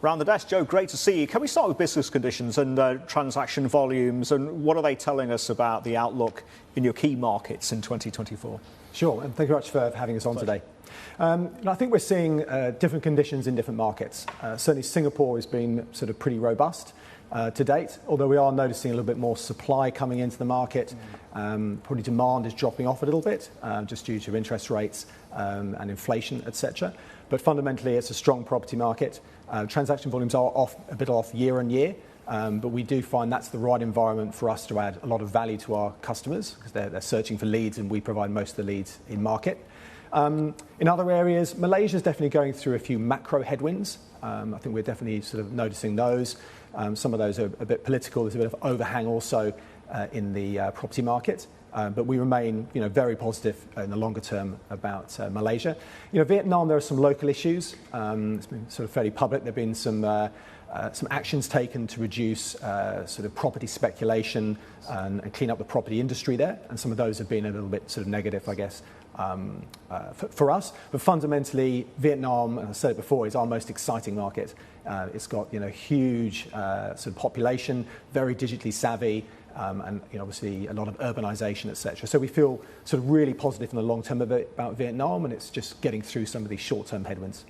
Around the desk, Joe, great to see you. Can we start with business conditions and transaction volumes, and what are they telling us about the outlook in your key markets in 2024? Sure, and thank you very much for having us on today. I think we're seeing different conditions in different markets. Certainly Singapore has been sort of pretty robust to date, although we are noticing a little bit more supply coming into the market. Probably demand is dropping off a little bit just due to interest rates and inflation, etc. But fundamentally, it's a strong property market. Transaction volumes are a bit off year on year, but we do find that's the right environment for us to add a lot of value to our customers because they're searching for leads and we provide most of the leads in market. In other areas, Malaysia is definitely going through a few macro headwinds. I think we're definitely sort of noticing those. Some of those are a bit political. There's a bit of overhang also in the property market. But we remain, very positive in the longer term about Malaysia. Vietnam, there are some local issues. It's been sort of fairly public. There have been some actions taken to reduce sort of property speculation and clean up the property industry there. And some of those have been a little bit sort of negative, I guess, for us. But fundamentally, Vietnam, as I said it before, is our most exciting market. It's got, huge sort of population, very digitally savvy. And obviously a lot of urbanization, etc. So we feel sort of really positive in the long term about Vietnam, and it's just getting through some of these short-term headwinds.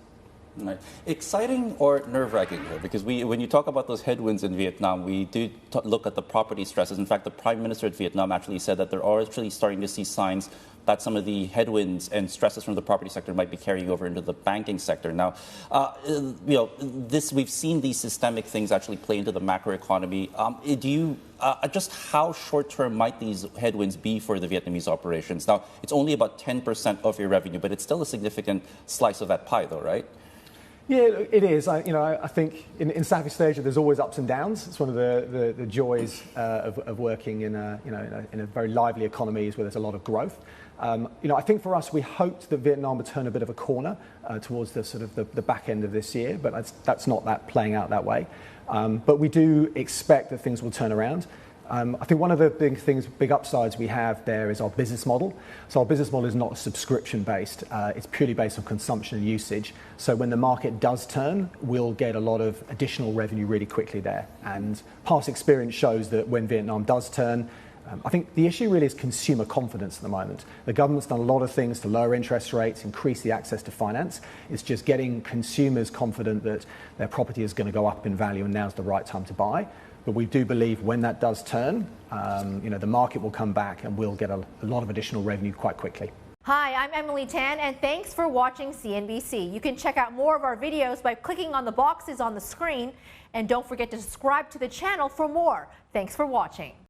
Right. Exciting or nerve-wracking here? Because when you talk about those headwinds in Vietnam, we do look at the property stresses. In fact, the Prime Minister of Vietnam actually said that they're actually starting to see signs that some of the headwinds and stresses from the property sector might be carrying over into the banking sector. Now, we've seen these systemic things actually play into the macroeconomy. Just how short-term might these headwinds be for the Vietnamese operations? Now, it's only about 10% of your revenue, but it's still a significant slice of that pie, though, right? Yeah, it is. I think in Southeast Asia, there's always ups and downs. It's one of the joys of working in a very lively economies where there's a lot of growth. I think for us, we hoped that Vietnam would turn a bit of a corner towards the sort of the back end of this year, but that's not playing out that way. But we do expect that things will turn around. I think one of the big upsides we have there is our business model. So our business model is not subscription-based. It's purely based on consumption and usage. So when the market does turn, we'll get a lot of additional revenue really quickly there. And past experience shows that when Vietnam does turn, I think the issue really is consumer confidence at the moment. The government's done a lot of things to lower interest rates, increase the access to finance. It's just getting consumers confident that their property is going to go up in value and now's the right time to buy. But we do believe when that does turn, the market will come back and we'll get a lot of additional revenue quite quickly. Hi, I'm Emily Tan, and thanks for watching CNBC. You can check out more of our videos by clicking on the boxes on the screen. And don't forget to subscribe to the channel for more. Thanks for watching.